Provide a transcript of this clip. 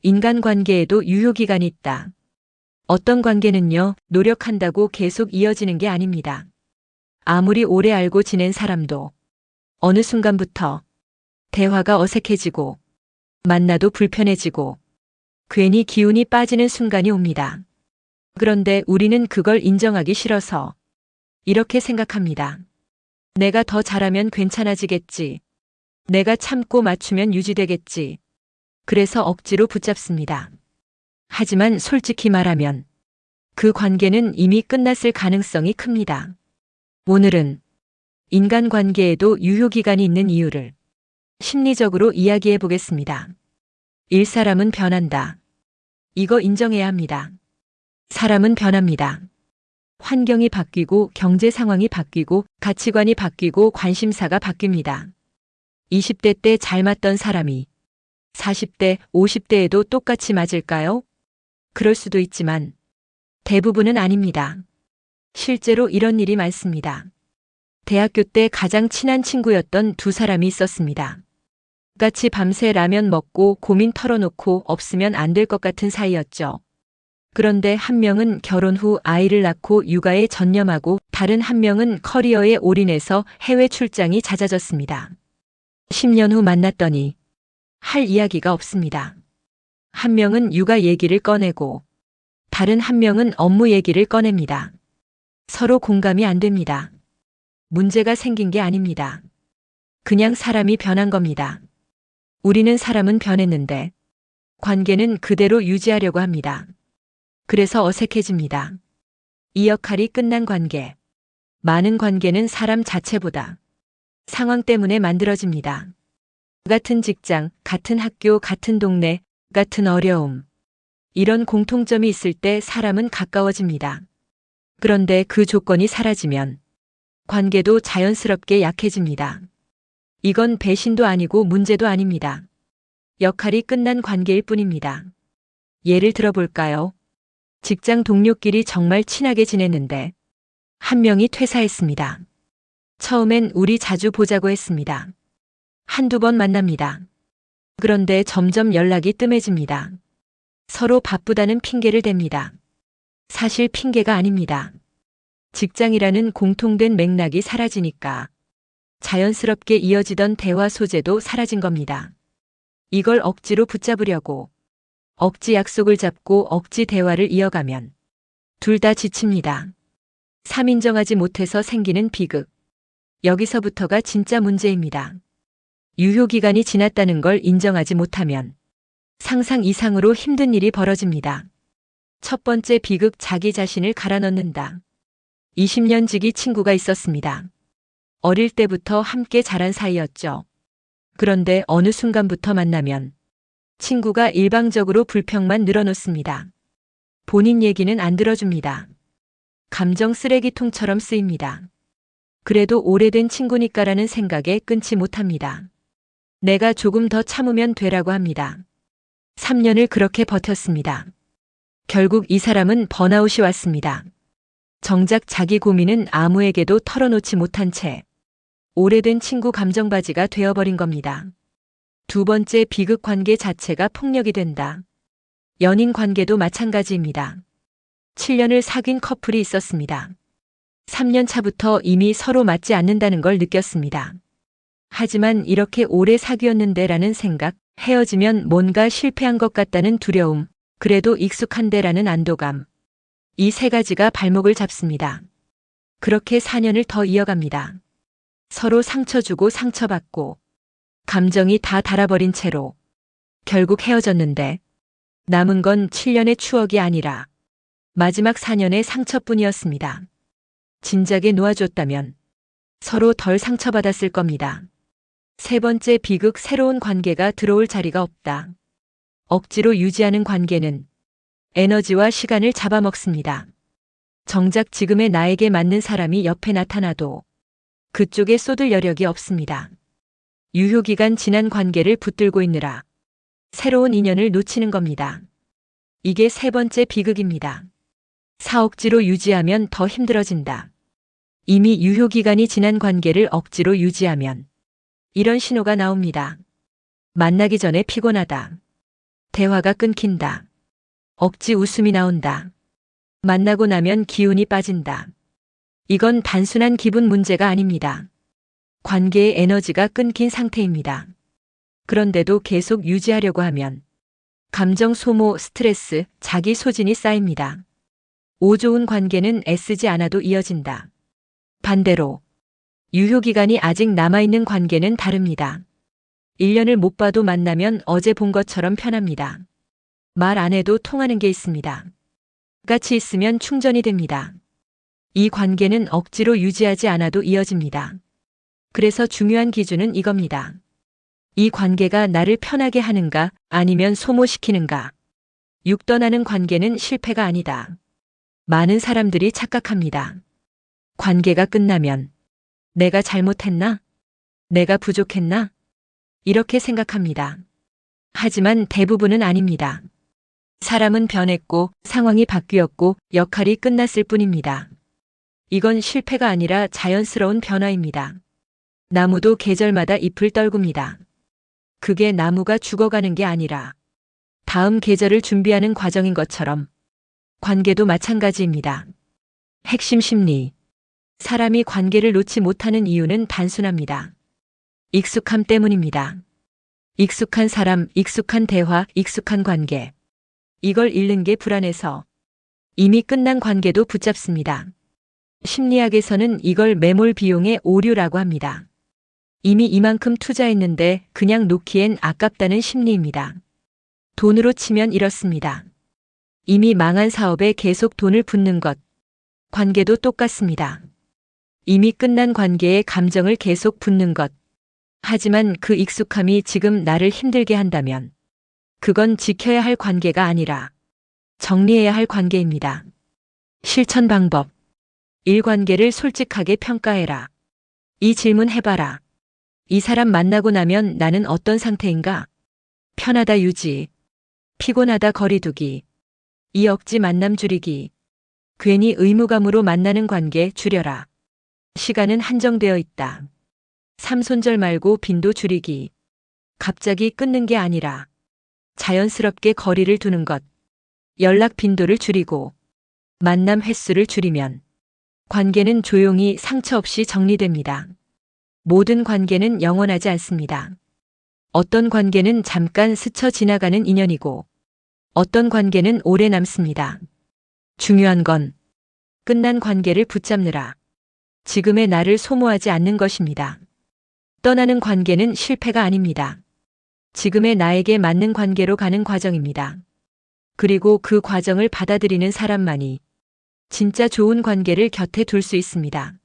인간관계에도 유효기간이 있다. 어떤 관계는요, 노력한다고 계속 이어지는 게 아닙니다. 아무리 오래 알고 지낸 사람도 어느 순간부터 대화가 어색해지고 만나도 불편해지고 괜히 기운이 빠지는 순간이 옵니다. 그런데 우리는 그걸 인정하기 싫어서 이렇게 생각합니다. 내가 더 잘하면 괜찮아지겠지. 내가 참고 맞추면 유지되겠지. 그래서 억지로 붙잡습니다. 하지만 솔직히 말하면 그 관계는 이미 끝났을 가능성이 큽니다. 오늘은 인간관계에도 유효기간이 있는 이유를 심리적으로 이야기해 보겠습니다. 1. 사람은 변한다. 이거 인정해야 합니다. 사람은 변합니다. 환경이 바뀌고 경제 상황이 바뀌고 가치관이 바뀌고 관심사가 바뀝니다. 20대 때 잘 맞던 사람이 40대, 50대에도 똑같이 맞을까요? 그럴 수도 있지만 대부분은 아닙니다. 실제로 이런 일이 많습니다. 대학교 때 가장 친한 친구였던 두 사람이 있었습니다. 같이 밤새 라면 먹고 고민 털어놓고 없으면 안 될 것 같은 사이였죠. 그런데 한 명은 결혼 후 아이를 낳고 육아에 전념하고 다른 한 명은 커리어에 올인해서 해외 출장이 잦아졌습니다. 10년 후 만났더니 할 이야기가 없습니다. 한 명은 육아 얘기를 꺼내고 다른 한 명은 업무 얘기를 꺼냅니다. 서로 공감이 안 됩니다. 문제가 생긴 게 아닙니다. 그냥 사람이 변한 겁니다. 우리는 사람은 변했는데 관계는 그대로 유지하려고 합니다. 그래서 어색해집니다. 이 역할이 끝난 관계. 많은 관계는 사람 자체보다 상황 때문에 만들어집니다. 같은 직장, 같은 학교, 같은 동네, 같은 어려움. 이런 공통점이 있을 때 사람은 가까워집니다. 그런데 그 조건이 사라지면 관계도 자연스럽게 약해집니다. 이건 배신도 아니고 문제도 아닙니다. 역할이 끝난 관계일 뿐입니다. 예를 들어볼까요? 직장 동료끼리 정말 친하게 지냈는데 한 명이 퇴사했습니다. 처음엔 우리 자주 보자고 했습니다. 한두 번 만납니다. 그런데 점점 연락이 뜸해집니다. 서로 바쁘다는 핑계를 댑니다. 사실 핑계가 아닙니다. 직장이라는 공통된 맥락이 사라지니까 자연스럽게 이어지던 대화 소재도 사라진 겁니다. 이걸 억지로 붙잡으려고 억지 약속을 잡고 억지 대화를 이어가면 둘 다 지칩니다. 3. 인정하지 못해서 생기는 비극. 여기서부터가 진짜 문제입니다. 유효기간이 지났다는 걸 인정하지 못하면 상상 이상으로 힘든 일이 벌어집니다. 첫 번째 비극, 자기 자신을 갈아넣는다. 20년 지기 친구가 있었습니다. 어릴 때부터 함께 자란 사이였죠. 그런데 어느 순간부터 만나면 친구가 일방적으로 불평만 늘어놓습니다. 본인 얘기는 안 들어줍니다. 감정 쓰레기통처럼 쓰입니다. 그래도 오래된 친구니까라는 생각에 끊지 못합니다. 내가 조금 더 참으면 되라고 합니다. 3년을 그렇게 버텼습니다. 결국 이 사람은 번아웃이 왔습니다. 정작 자기 고민은 아무에게도 털어놓지 못한 채 오래된 친구 감정바지가 되어버린 겁니다. 두 번째 비극, 관계 자체가 폭력이 된다. 연인 관계도 마찬가지입니다. 7년을 사귄 커플이 있었습니다. 3년 차부터 이미 서로 맞지 않는다는 걸 느꼈습니다. 하지만 이렇게 오래 사귀었는데라는 생각, 헤어지면 뭔가 실패한 것 같다는 두려움, 그래도 익숙한데라는 안도감. 이 세 가지가 발목을 잡습니다. 그렇게 4년을 더 이어갑니다. 서로 상처 주고 상처받고 감정이 다 닳아버린 채로 결국 헤어졌는데 남은 건 7년의 추억이 아니라 마지막 4년의 상처뿐이었습니다. 진작에 놓아줬다면 서로 덜 상처받았을 겁니다. 세 번째 비극, 새로운 관계가 들어올 자리가 없다. 억지로 유지하는 관계는 에너지와 시간을 잡아먹습니다. 정작 지금의 나에게 맞는 사람이 옆에 나타나도 그쪽에 쏟을 여력이 없습니다. 유효기간 지난 관계를 붙들고 있느라 새로운 인연을 놓치는 겁니다. 이게 세 번째 비극입니다. 4. 억지로 유지하면 더 힘들어진다. 이미 유효기간이 지난 관계를 억지로 유지하면 이런 신호가 나옵니다. 만나기 전에 피곤하다. 대화가 끊긴다. 억지 웃음이 나온다. 만나고 나면 기운이 빠진다. 이건 단순한 기분 문제가 아닙니다. 관계의 에너지가 끊긴 상태입니다. 그런데도 계속 유지하려고 하면 감정 소모, 스트레스, 자기 소진이 쌓입니다. 오 좋은 관계는 애쓰지 않아도 이어진다. 반대로 유효기간이 아직 남아있는 관계는 다릅니다. 1년을 못 봐도 만나면 어제 본 것처럼 편합니다. 말 안 해도 통하는 게 있습니다. 같이 있으면 충전이 됩니다. 이 관계는 억지로 유지하지 않아도 이어집니다. 그래서 중요한 기준은 이겁니다. 이 관계가 나를 편하게 하는가 아니면 소모시키는가. 육 떠나는 관계는 실패가 아니다. 많은 사람들이 착각합니다. 관계가 끝나면 내가 잘못했나? 내가 부족했나? 이렇게 생각합니다. 하지만 대부분은 아닙니다. 사람은 변했고 상황이 바뀌었고 역할이 끝났을 뿐입니다. 이건 실패가 아니라 자연스러운 변화입니다. 나무도 계절마다 잎을 떨굽니다. 그게 나무가 죽어가는 게 아니라 다음 계절을 준비하는 과정인 것처럼 관계도 마찬가지입니다. 핵심 심리. 사람이 관계를 놓지 못하는 이유는 단순합니다. 익숙함 때문입니다. 익숙한 사람, 익숙한 대화, 익숙한 관계. 이걸 잃는 게 불안해서 이미 끝난 관계도 붙잡습니다. 심리학에서는 이걸 매몰 비용의 오류라고 합니다. 이미 이만큼 투자했는데 그냥 놓기엔 아깝다는 심리입니다. 돈으로 치면 이렇습니다. 이미 망한 사업에 계속 돈을 붓는 것. 관계도 똑같습니다. 이미 끝난 관계에 감정을 계속 붓는 것. 하지만 그 익숙함이 지금 나를 힘들게 한다면 그건 지켜야 할 관계가 아니라 정리해야 할 관계입니다. 실천 방법. 1. 관계를 솔직하게 평가해라. 이 질문 해봐라. 이 사람 만나고 나면 나는 어떤 상태인가? 편하다 유지. 피곤하다 거리두기. 이 억지 만남 줄이기. 괜히 의무감으로 만나는 관계 줄여라. 시간은 한정되어 있다. 삼손절 말고 빈도 줄이기. 갑자기 끊는 게 아니라 자연스럽게 거리를 두는 것. 연락 빈도를 줄이고 만남 횟수를 줄이면 관계는 조용히 상처 없이 정리됩니다. 모든 관계는 영원하지 않습니다. 어떤 관계는 잠깐 스쳐 지나가는 인연이고 어떤 관계는 오래 남습니다. 중요한 건 끝난 관계를 붙잡느라 지금의 나를 소모하지 않는 것입니다. 떠나는 관계는 실패가 아닙니다. 지금의 나에게 맞는 관계로 가는 과정입니다. 그리고 그 과정을 받아들이는 사람만이 진짜 좋은 관계를 곁에 둘 수 있습니다.